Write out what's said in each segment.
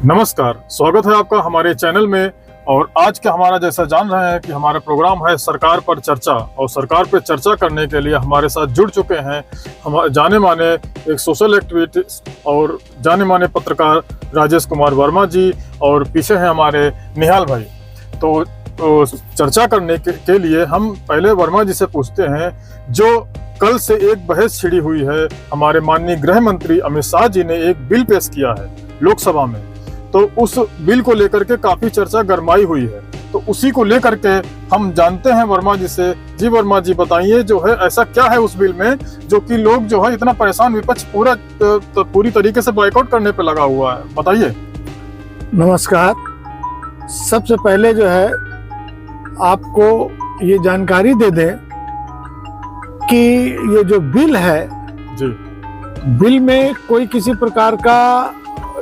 नमस्कार, स्वागत है आपका हमारे चैनल में। और आज का हमारा जैसा जान रहे हैं कि हमारा प्रोग्राम है सरकार पर चर्चा, और सरकार पर चर्चा करने के लिए हमारे साथ जुड़ चुके हैं हम जाने माने एक सोशल एक्टिविस्ट और जाने माने पत्रकार राजेश कुमार वर्मा जी, और पीछे हैं हमारे निहाल भाई। तो चर्चा करने के लिए हम पहले वर्मा जी से पूछते हैं, जो कल से एक बहस छिड़ी हुई है, हमारे माननीय गृह मंत्री अमित शाह जी ने एक बिल पेश किया है लोकसभा में, तो उस बिल को लेकर के काफी चर्चा गरमाई हुई है। तो उसी को लेकर के हम जानते हैं वर्मा जी से। जी वर्मा जी, बताइए जो है ऐसा क्या है उस बिल में जो कि लोग जो है इतना परेशान, विपक्ष पूरी तरीके से बॉयकॉट करने पे लगा हुआ है, बताइए। नमस्कार। सबसे पहले जो है आपको ये जानकारी दे दें कि ये जो बिल है जी, बिल में कोई किसी प्रकार का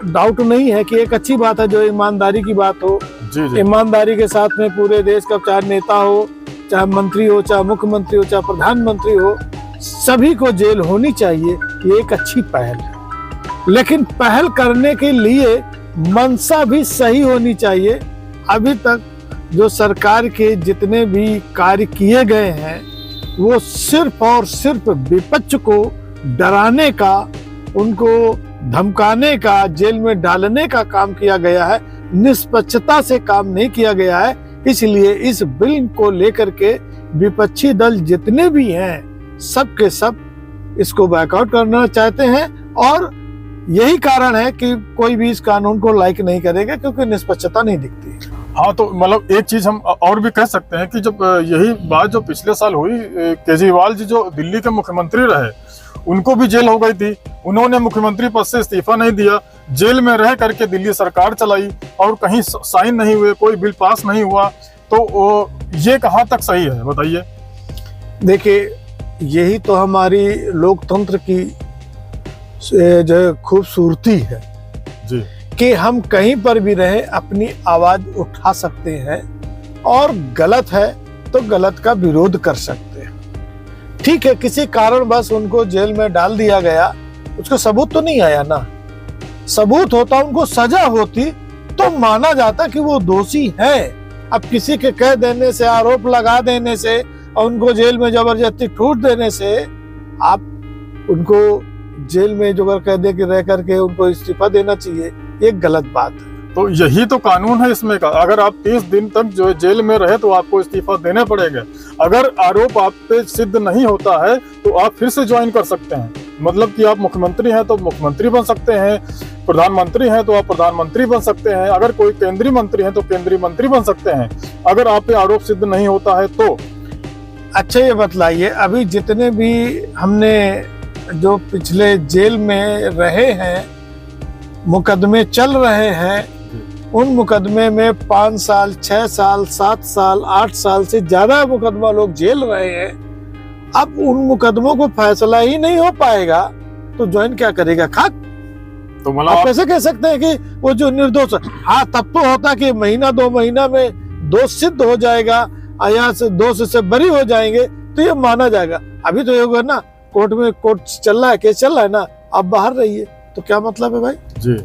डाउट नहीं है कि एक अच्छी बात है जो ईमानदारी की बात हो। जी जी, ईमानदारी के साथ में पूरे देश का चाहे नेता हो, चाहे मंत्री हो, चाहे मुख्यमंत्री हो, चाहे प्रधानमंत्री हो, सभी को जेल होनी चाहिए। ये एक अच्छी पहल है, लेकिन पहल करने के लिए मंशा भी सही होनी चाहिए। अभी तक जो सरकार के जितने भी कार्य किए गए हैं वो सिर्फ और सिर्फ विपक्ष को डराने का, उनको धमकाने का, जेल में डालने का काम किया गया है। निष्पक्षता से काम नहीं किया गया है। इसलिए इस बिल को लेकर के विपक्षी दल जितने भी हैं सब के सब इसको बैकआउट करना चाहते हैं, और यही कारण है कि कोई भी इस कानून को लाइक नहीं करेगा, क्योंकि निष्पक्षता नहीं दिखती। हाँ, तो मतलब एक चीज हम और भी कह सकते हैं कि जब यही बात जो पिछले साल हुई, केजरीवाल जी जो दिल्ली के मुख्यमंत्री रहे, उनको भी जेल हो गई थी। उन्होंने मुख्यमंत्री पद से इस्तीफा नहीं दिया, जेल में रह करके दिल्ली सरकार चलाई, और कहीं साइन नहीं हुए, कोई बिल पास नहीं हुआ। तो ये कहाँ तक सही है, बताइए। देखिए, यही तो हमारी लोकतंत्र की जो खूबसूरती है जी, कि हम कहीं पर भी रहे अपनी आवाज उठा सकते हैं, और गलत है तो गलत का विरोध कर सकते हैं। ठीक है, किसी कारण बस उनको जेल में डाल दिया गया, उसको सबूत तो नहीं आया ना। सबूत होता, उनको सजा होती तो माना जाता कि वो दोषी है। अब किसी के कह देने से, आरोप लगा देने से और उनको जेल में जबरदस्ती ठूट देने से आप उनको जेल में जो कह दे कि रह करके उनको इस्तीफा देना चाहिए, ये गलत बात है। तो यही तो कानून है इसमें का। अगर आप 30 दिन तक जो है जेल में रहे तो आपको इस्तीफा देने पड़ेगा। अगर आरोप आप पे सिद्ध नहीं होता है तो आप फिर से ज्वाइन कर सकते हैं। मतलब कि आप मुख्यमंत्री हैं तो मुख्यमंत्री बन सकते हैं, प्रधानमंत्री हैं तो आप प्रधानमंत्री बन सकते हैं, अगर कोई केंद्रीय मंत्री है तो केंद्रीय मंत्री बन सकते हैं, अगर आप पे आरोप सिद्ध नहीं होता है तो। अच्छा, ये बतलाइए, अभी जितने भी हमने जो पिछले जेल में रहे हैं, मुकदमे चल रहे हैं, उन मुकदमे में 5 साल, 6 साल, 7 साल, 8 साल से ज्यादा मुकदमा लोग जेल रहे हैं। अब उन मुकदमों को फैसला ही नहीं हो पाएगा तो ज्वाइन क्या करेगा? खाक। तो मतलब आप कैसे कह सकते हैं कि वो जो निर्दोष? हाँ, तब तो होता कि महीना 2 महीना में दोष सिद्ध हो जाएगा या से दोष से बरी हो जाएंगे तो ये माना जाएगा। अभी तो ये होगा ना, कोर्ट में कोर्ट चल रहा है, केस चल रहा है ना, आप बाहर रहिए, तो क्या मतलब है भाई जी?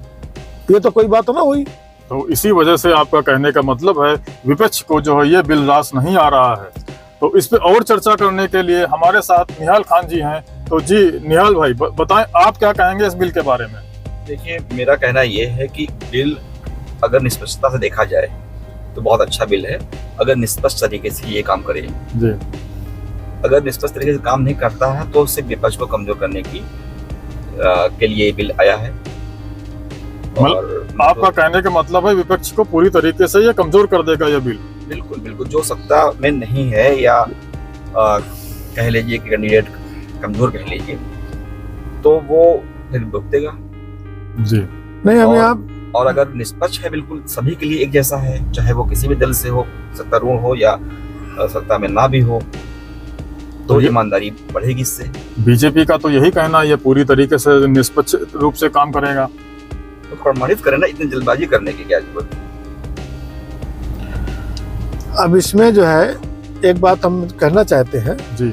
ये तो कोई बात ना हुई। तो इसी वजह से आपका कहने का मतलब है विपक्ष को जो है ये बिल रास नहीं आ रहा है। तो इस पे और चर्चा करने के लिए हमारे साथ निहाल खान जी हैं। तो जी निहाल भाई, बताएं आप क्या कहेंगे इस बिल के बारे में। देखिए, मेरा कहना ये है कि बिल अगर निष्पक्षता से देखा जाए तो बहुत अच्छा बिल है, अगर निष्पक्ष तरीके से ये काम करे जी। अगर निष्पक्ष तरीके से काम नहीं करता है तो उससे विपक्ष को कमजोर करने की के लिए बिल आया है। और आपका कहने का मतलब है विपक्ष को पूरी तरीके से ये कमजोर कर देगा ये बिल। बिल्कुल बिल्कुल, जो सत्ता में नहीं है या कह लीजिए कि कैंडिडेट कमजोर कह लीजिए, तो वो फिर भुगतेगा जी। नहीं, हमें आप और अगर निष्पक्ष है, बिल्कुल सभी के लिए एक जैसा है, चाहे वो किसी भी दल से हो, सत्तारूढ़ हो या सत्ता में ना भी हो, तो ईमानदारी बढ़ेगी इससे। बीजेपी का तो यही कहना है ये पूरी तरीके से निष्पक्ष रूप से काम करेगा। तो प्रमाणित करें ना, इतनी जल्दबाजी करने की क्या जरूरत है? अब इसमें जो है एक बात हम कहना चाहते हैं जी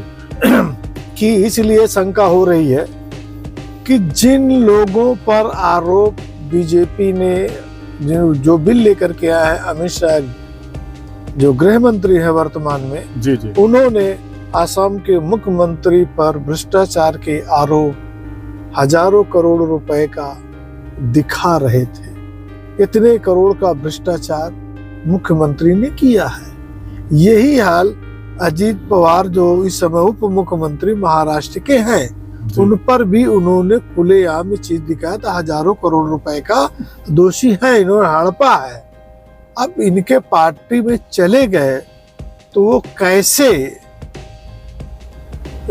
कि इसलिए शंका हो रही है कि जिन लोगों पर आरोप बीजेपी ने जो बिल लेकर के आया है अमित शाह, जो गृह मंत्री है वर्तमान में, जी जी, उन्होंने असम के मुख्यमंत्री पर भ्रष्टाचार के आरोप हजारों करोड़ रुपए का दिखा रहे थे। इतने करोड़ का भ्रष्टाचार मुख्यमंत्री ने किया है। यही हाल अजीत पवार जो इस समय उप मुख्यमंत्री महाराष्ट्र के हैं, उन पर भी उन्होंने खुलेआम ये चीज दिखाया था। हजारों करोड़ रुपए का दोषी है, इन्होंने हड़पा है। अब इनके पार्टी में चले गए तो वो कैसे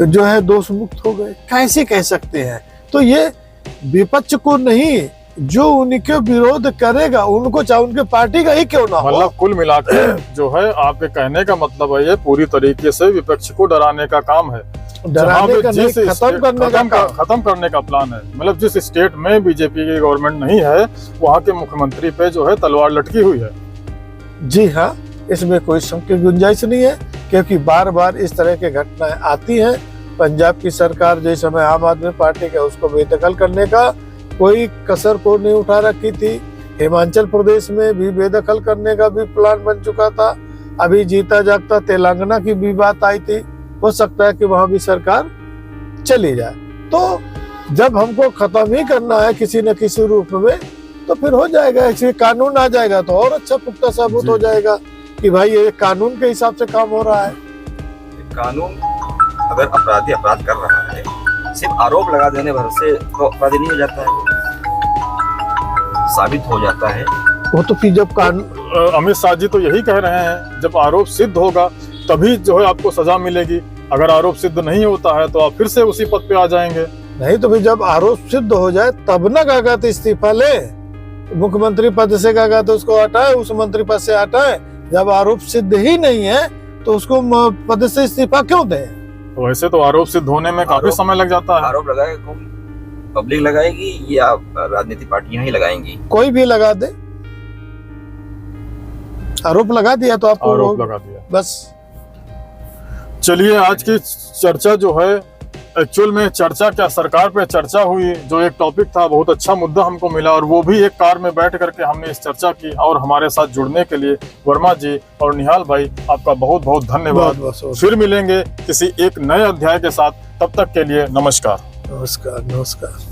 जो है दोष मुक्त हो गए, कैसे कह सकते हैं? तो ये विपक्ष को नहीं, जो उनके विरोध करेगा उनको, चाहे उनके पार्टी का ही क्यों ना हो। मतलब कुल मिलाकर जो है आपके कहने का मतलब है ये पूरी तरीके से विपक्ष को डराने का काम है, डराने का नहीं, खत्म करने का प्लान है। मतलब जिस स्टेट में बीजेपी की गवर्नमेंट नहीं है, वहाँ के मुख्यमंत्री पे जो है तलवार लटकी हुई है। जी हाँ, इसमें कोई शक की गुंजाइश नहीं है, क्योंकि बार बार इस तरह की घटनाएं आती हैं। पंजाब की सरकार जिस समय आम आदमी पार्टी का, उसको बेदखल करने का कोई कसर को नहीं उठा रखी थी। हिमाचल प्रदेश में भी बेदखल करने का भी प्लान बन चुका था। अभी जीता जागता तेलंगाना की भी बात आई थी, हो सकता है कि वहां भी सरकार चली जाए। तो जब हमको खत्म ही करना है किसी न किसी रूप में, तो फिर हो जाएगा। ऐसे कानून आ जाएगा तो और अच्छा पुख्ता साबित हो जाएगा कि भाई ये कानून के हिसाब से काम हो रहा है। कानून अगर अपराधी अपराध कर रहा है, सिर्फ आरोप लगा देने भर से तो अपराधी नहीं हो जाता है, साबित हो जाता है। वो तो फिर जब कानून, अमित शाह जी तो यही कह रहे हैं, जब आरोप सिद्ध होगा तभी जो है आपको सजा मिलेगी। अगर आरोप सिद्ध नहीं होता है तो आप फिर से उसी पद पे आ जाएंगे। नहीं तो फिर जब आरोप सिद्ध हो जाए तब ना कागज इस्तीफा ले, मुख्यमंत्री पद से कागज तो उसको हटाए, उस मंत्री पद से हटाए। जब आरोप सिद्ध ही नहीं है तो उसको पद से इस्तीफा क्यों दें? तो वैसे तो आरोप सिद्ध होने में काफी समय लग जाता है। आरोप लगाएगा कौन? पब्लिक लगाएगी या राजनीतिक पार्टियां ही लगाएंगी? कोई भी लगा दे, आरोप लगा दिया तो आपको आरोप लगा दिया बस। चलिए, आज की चर्चा जो है, एक्चुअल में चर्चा क्या, सरकार पे चर्चा हुई, जो एक टॉपिक था, बहुत अच्छा मुद्दा हमको मिला, और वो भी एक कार में बैठ करके हमने इस चर्चा की। और हमारे साथ जुड़ने के लिए वर्मा जी और निहाल भाई, आपका बहुत बहुत धन्यवाद। फिर मिलेंगे किसी एक नए अध्याय के साथ, तब तक के लिए नमस्कार। नमस्कार।